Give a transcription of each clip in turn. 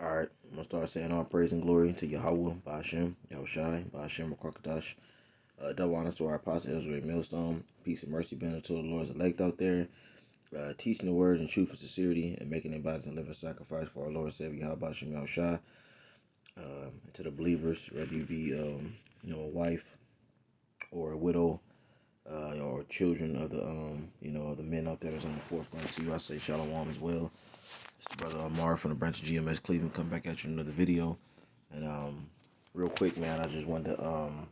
Alright, I'm gonna start saying all praise and glory to Yahweh, Ba'ashem, Yahushai, Ba'ashem, Rakakadash. Double honors to our apostle Israel Millstone. Peace and mercy be unto the Lord's elect out there. Teaching the word in truth and sincerity and making their bodies a living sacrifice for our Lord and Savior Yahweh, Ba'ashem, Yahushai. And to the believers, whether you be, a wife or a widow, or children of the, the men out there that's on the forefront. To you, I say shalom as well. It's the brother Amar from the branch of GMS Cleveland. Come back at you in another video. And real quick, man, I just wanted to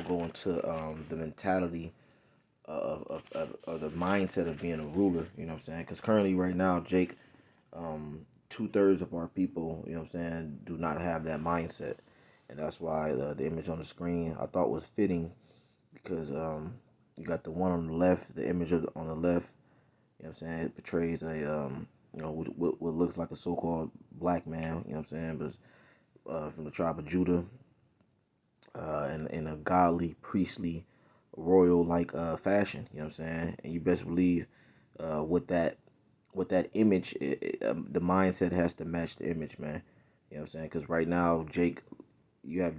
go into the mentality of the mindset of being a ruler. You know what I'm saying? Because currently, right now, Jake, 2/3 of our people, you know what I'm saying, do not have that mindset, and that's why the image on the screen I thought was fitting because you got the one on the left, the image on the left. You know what I'm saying? It portrays a what looks like a so-called black man. You know what I'm saying? But from the tribe of Judah, in a godly, priestly, royal like fashion. You know what I'm saying? And you best believe with that image, the mindset has to match the image, man. You know what I'm saying? Because right now, Jake, you have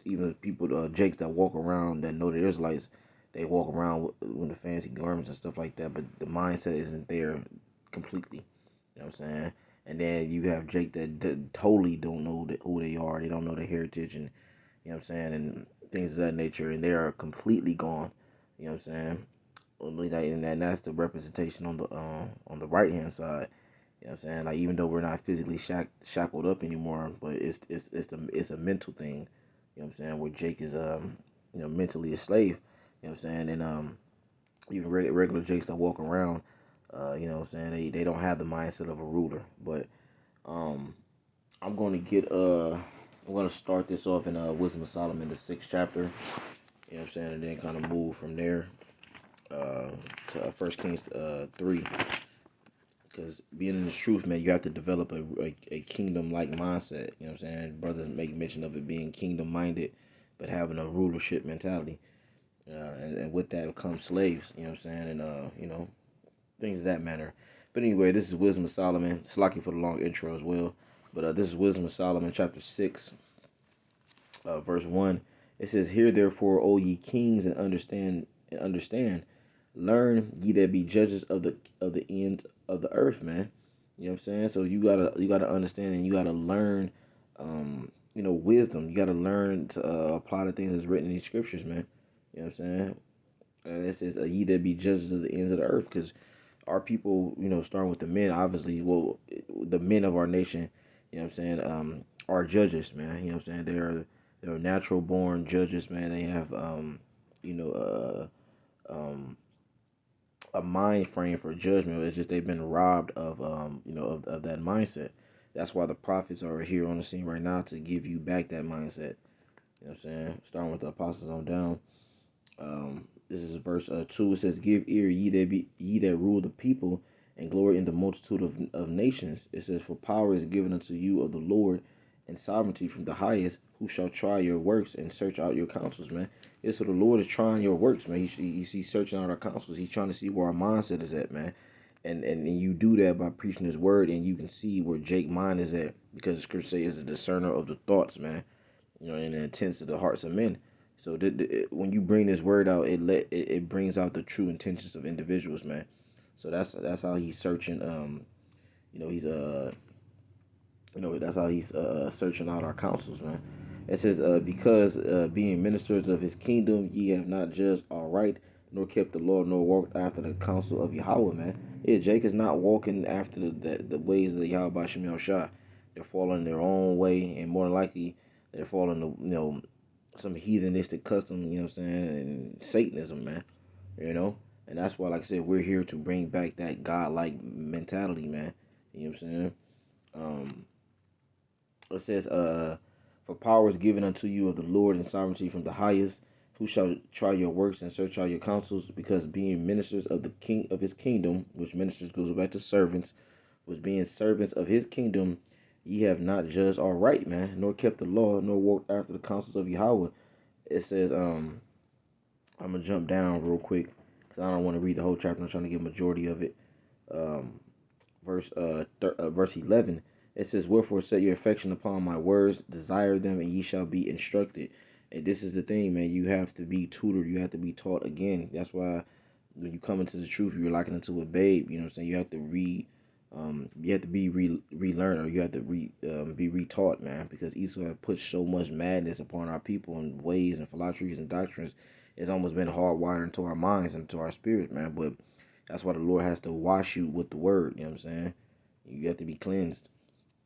even people, Jakes that walk around that know the Israelites, they walk around with the fancy garments and stuff like that, but the mindset isn't there completely. You know what I'm saying? And then you have Jake that totally don't know who they are. They don't know their heritage and you know what I'm saying, and things of that nature, and they are completely gone. You know what I'm saying? Only that, and that's the representation on the right hand side. You know what I'm saying? Like even though we're not physically shackled up anymore, but it's a mental thing. You know what I'm saying? Where Jake is mentally a slave. You know what I'm saying? And even regular Jakes that walk around, you know what I'm saying? They don't have the mindset of a ruler. But um I'm going to get I'm going to start this off in Wisdom of Solomon, the 6th chapter. You know what I'm saying, and then kind of move from there uh, to First Kings 3. Because being in the truth, man, you have to develop a kingdom like mindset. You know what I'm saying? Brothers make mention of it being kingdom minded, but having a rulership mentality. And with that comes slaves. You know what I'm saying? And things of that manner. But anyway, this is Wisdom of Solomon. It's lucky for the long intro as well. But this is Wisdom of Solomon, chapter 6, verse 1. It says, "Hear therefore, O ye kings, and understand. Learn, ye that be judges of the end of the earth," man. You know what I'm saying? So you gotta understand and you gotta learn, wisdom. You gotta learn to apply the things that's written in these scriptures, man. You know what I'm saying? It says, "Ye that be judges of the ends of the earth," because our people, starting with the men, obviously, well, the men of our nation, you know what I'm saying, are judges, man. You know what I'm saying? They're natural born judges, man. They have, you know, a mind frame for judgment. It's just they've been robbed of, of that mindset. That's why the prophets are here on the scene right now to give you back that mindset. You know what I'm saying? Starting with the apostles on down. This is verse 2. It says, "Give ear, ye that rule the people, and glory in the multitude of nations." It says, "For power is given unto you of the Lord, and sovereignty from the highest, who shall try your works and search out your counsels," man. Yeah, so the Lord is trying your works, man. He's searching out our counsels. He's trying to see where our mindset is at, man. And you do that by preaching his word, and you can see where Jake mind is at, because the scripture says is a discerner of the thoughts, man. And the intents of the hearts of men. So when you bring this word out, it brings out the true intentions of individuals, man. So that's how he's searching. He's that's how he's searching out our counsels, man. It says, "Because being ministers of his kingdom, ye have not judged aright, nor kept the law, nor walked after the counsel of Yahweh," man. Yeah, Jake is not walking after the ways of the Yahweh Shem Shah. They're following their own way, and more than likely, they're following some heathenistic custom, you know what I'm saying, and Satanism, man. You know, and that's why, like I said, we're here to bring back that godlike mentality, man. You know what I'm saying? Um, it says, "For power is given unto you of the Lord, and sovereignty from the highest. Who shall try your works and search out your counsels? Because being ministers of the king of his kingdom," which ministers goes back to servants, "was being servants of his kingdom, ye have not judged aright, man, nor kept the law, nor walked after the counsels of Yahweh." It says, I'm gonna jump down real quick because I don't want to read the whole chapter. I'm trying to get a majority of it. Um, verse 11. It says, "Wherefore set your affection upon my words, desire them, and ye shall be instructed." And this is the thing, man. You have to be tutored. You have to be taught again. That's why when you come into the truth, you're likened into a babe. You know what I'm saying? You have to you have to be relearned, or you have to be retaught, man. Because Esau had put so much madness upon our people and ways and philosophies and doctrines. It's almost been hardwired into our minds and into our spirit, man. But that's why the Lord has to wash you with the word. You know what I'm saying? You have to be cleansed.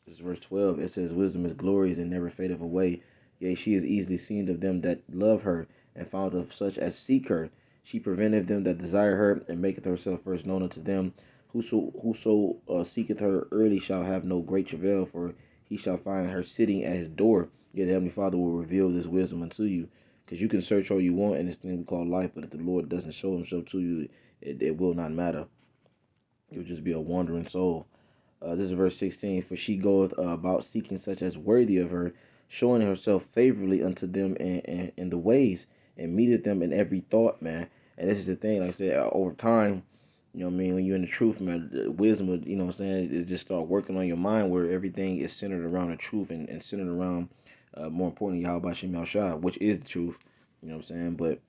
This is verse 12. It says, "Wisdom is glorious and never fadeth away. Yea, she is easily seen of them that love her, and found of such as seek her. She preventeth them that desire her, and maketh herself first known unto them. Whoso seeketh her early shall have no great travail, for he shall find her sitting at his door. Yet the Heavenly Father will reveal this wisdom unto you." Because you can search all you want in this thing we call life, but if the Lord doesn't show himself to you, it will not matter. You'll just be a wandering soul. This is verse 16. "For she goeth about seeking such as worthy of her, showing herself favorably unto them in the ways, and meeteth them in every thought," man. And this is the thing, like I said, over time, you know what I mean, when you're in the truth, man, the wisdom would, you know what I'm saying, it just start working on your mind where everything is centered around the truth and centered around, more importantly, Yahweh Shem Shah, which is the truth, you know what I'm saying? But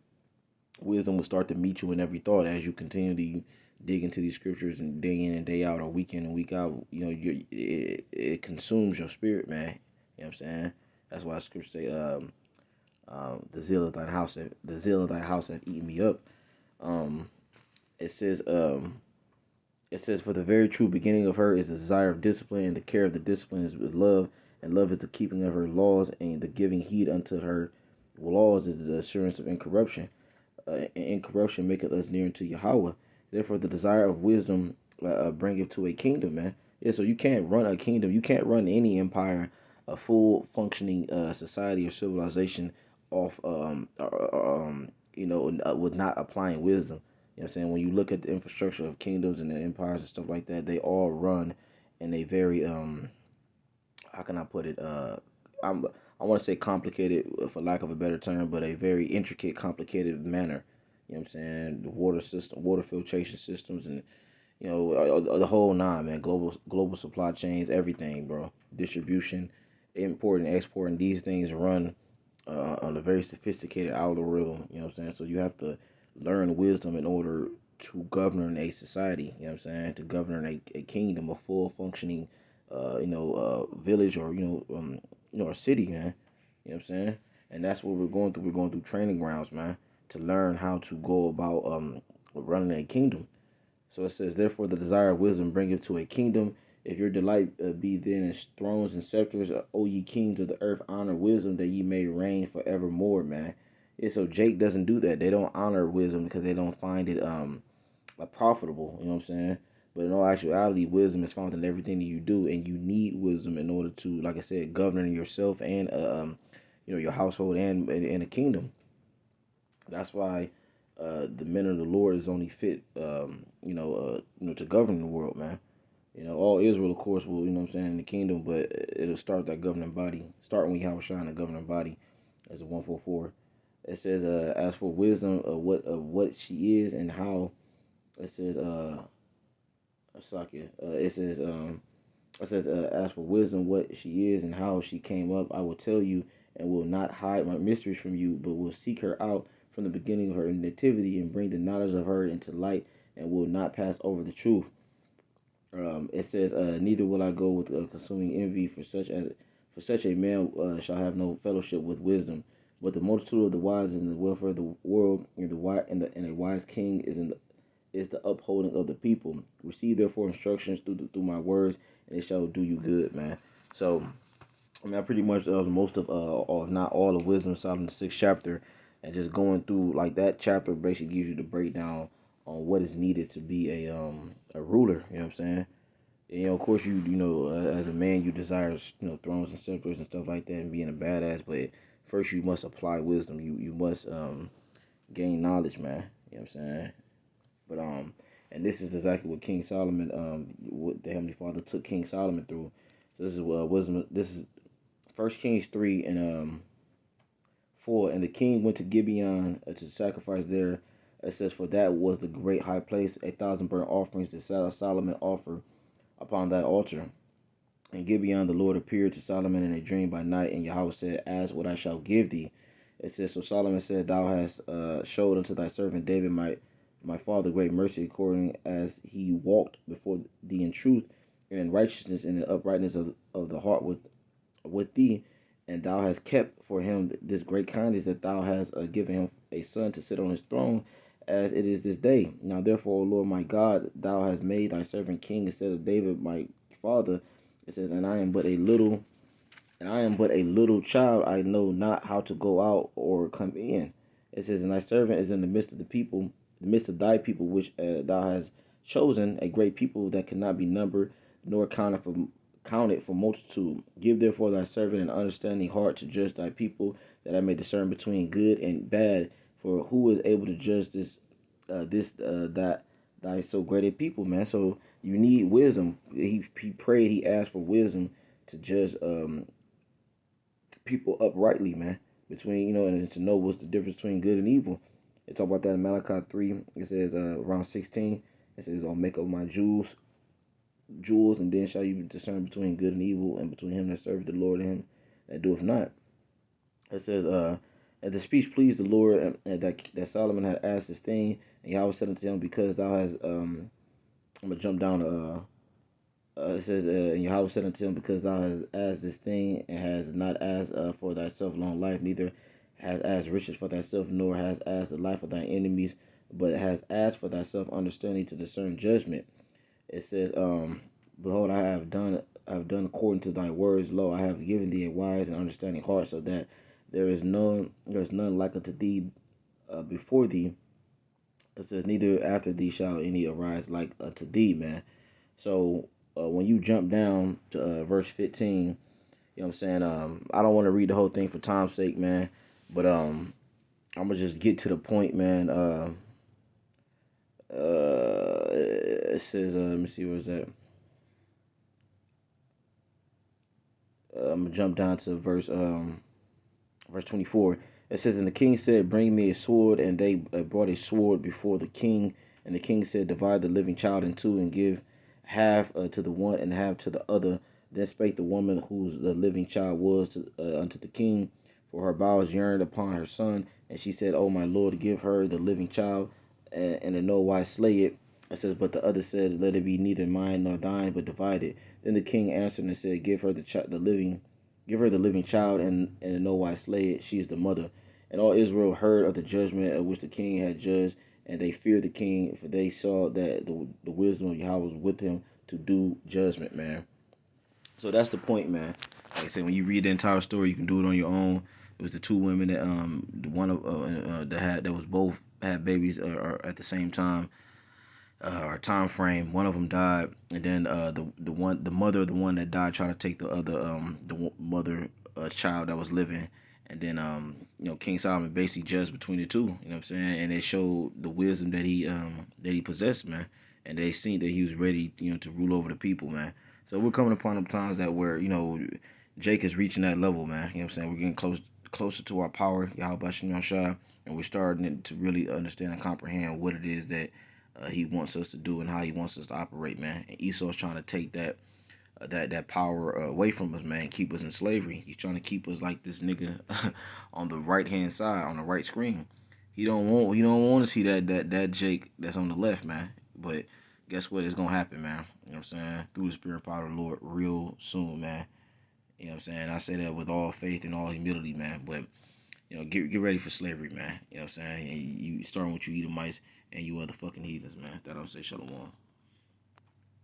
wisdom will start to meet you in every thought as you continually dig into these scriptures and day in and day out, or week in and week out. You know, it consumes your spirit, man. You know what I'm saying? That's why the scriptures say, the zeal of thy house hath eaten me up. Um, it says, "For the very true beginning of her is the desire of discipline, and the care of the discipline is with love, and love is the keeping of her laws, and the giving heed unto her laws is the assurance of incorruption. And incorruption maketh us near unto Yahweh. Therefore, the desire of wisdom bringeth to a kingdom, man." Yeah, so you can't run a kingdom. You can't run any empire, a full functioning society or civilization off, with not applying wisdom. You know what I'm saying? When you look at the infrastructure of kingdoms and the empires and stuff like that, they all run in a very how can I put it? I'm I want to say complicated, for lack of a better term, but a very intricate, complicated manner. You know what I'm saying? The water system, water filtration systems, and the whole nine, man. Global supply chains, everything, bro. Distribution, importing, exporting. These things run on a very sophisticated algorithm. You know what I'm saying? So you have to learn wisdom in order to govern a society. You know what I'm saying? To govern a kingdom, a full functioning, village, or a city, man. You know what I'm saying? And that's what we're going through. We're going through training grounds, man, to learn how to go about running a kingdom. So it says, "Therefore the desire of wisdom bringeth to a kingdom. If your delight be then in thrones and scepters, O ye kings of the earth, honor wisdom, that ye may reign forevermore," man. Yeah, so Jake doesn't do that. They don't honor wisdom because they don't find it profitable. You know what I'm saying? But in all actuality, wisdom is found in everything that you do, and you need wisdom in order to, like I said, govern yourself and your household and a kingdom. That's why the men of the Lord is only fit, to govern the world, man. All Israel, of course, will, what I'm saying, in the kingdom, but it'll start that governing body. Start when Yahweh shine the governing body, as a 144. It says, "As for wisdom, what she is and how," it says, Sakia, "As for wisdom, what she is and how she came up, I will tell you, and will not hide my mysteries from you, but will seek her out from the beginning of her nativity, and bring the knowledge of her into light, and will not pass over the truth." It says, "Neither will I go with consuming envy, for such a man shall have no fellowship with wisdom. But the multitude of the wise is in the welfare of the world, and a wise king is the upholding of the people. Receive therefore instructions through my words, and it shall do you good," man. So, I mean, I pretty much was most of, or not all of Wisdom of Solomon, the sixth chapter, and just going through, like, that chapter basically gives you the breakdown on what is needed to be a ruler. You know what I'm saying? And, of course, as a man, you desire, thrones and scepters and stuff like that, and being a badass. But first, you must apply wisdom. You must gain knowledge, man. You know what I'm saying? But and this is exactly what King Solomon, what the Heavenly Father took King Solomon through. So this is wisdom. This is First Kings 3 and 4. "And the king went to Gibeon to sacrifice there." It says, "For that was the great high place. 1,000 burnt offerings did Solomon offer upon that altar. And Gibeon, the Lord appeared to Solomon in a dream by night, and Yahweh said, ask what I shall give thee. It says, so Solomon said, thou hast showed unto thy servant David my father great mercy, according as he walked before thee in truth and in righteousness and in uprightness of the heart with thee. And thou hast kept for him this great kindness, that thou hast given him a son to sit on his throne, as it is this day. Now therefore, O Lord my God, thou hast made thy servant king instead of David my father. It says, and I am but a little child, I know not how to go out or come in. It says, and thy servant is in the midst of the people, the midst of thy people, which thou hast chosen, a great people that cannot be numbered, nor counted for multitude. Give therefore thy servant an understanding heart to judge thy people, that I may discern between good and bad. For who is able to judge that thy so great a people, man? So you need wisdom. He prayed, he asked for wisdom to judge people uprightly, man. Between and to know what's the difference between good and evil. It talk about that in Malachi 3. It says around 16. It says, "I'll make up my jewels, and then shall you discern between good and evil, and between him that serveth the Lord and him that doeth not." It says, and the speech pleased the Lord, and that Solomon had asked this thing, and Yahweh said unto him, because thou hast I'm gonna jump down to it says, and Yahweh said unto him, because thou hast asked this thing, and hast not asked for thyself long life, neither hast asked riches for thyself, nor hast asked the life of thy enemies, but hast asked for thyself understanding to discern judgment. It says, behold, I have done according to thy words. Lo, I have given thee a wise and understanding heart, so that there is none like unto thee before thee. It says, neither after thee shall any arise like unto thee, man. So when you jump down to verse 15, you know what I'm saying? I don't want to read the whole thing for time's sake, man. But I'm gonna just get to the point, man. It says, let me see, where's that? I'm gonna jump down to verse 24. It says, and the king said, bring me a sword, and they brought a sword before the king. And the king said, divide the living child in two, and give half to the one and half to the other. Then spake the woman whose the living child was unto the king, for her bowels yearned upon her son. And she said, O my lord, give her the living child, and in no wise slay it. It says, but the other said, let it be neither mine nor thine, but divided. Then the king answered and said, give her the living child, and in no wise slay it. She is the mother. And all Israel heard of the judgment of which the king had judged, and they feared the king, for they saw that the wisdom of Yahweh was with him to do judgment, man. So that's the point, man. Like I said, when you read the entire story, you can do it on your own. It was the two women that the one of that was both had babies at the same time or time frame. One of them died, and then the mother of the one that died tried to take the other mother child that was living, and then King Solomon basically judged between the two. You know what I'm saying? And it showed the wisdom that he possessed, man. And they seen that he was ready, to rule over the people, man. So we're coming upon them times that where Jake is reaching that level, man. You know what I'm saying? We're getting closer to our power, Yahweh Shem Shah, and we're starting to really understand and comprehend what it is that he wants us to do and how he wants us to operate, man. And Esau's trying to take that power away from us, man. Keep us in slavery. He's trying to keep us like this nigga on the right hand side, on the right screen. He don't want to see that Jake that's on the left, man. But guess what? It's gonna happen, man. You know what I'm saying? Through the spirit power of the Lord real soon, man. You know what I'm saying? I say that with all faith and all humility, man. But get ready for slavery, man. You know what I'm saying? You starting with you Edomites and you other fucking heathens, man. That don't say shalom.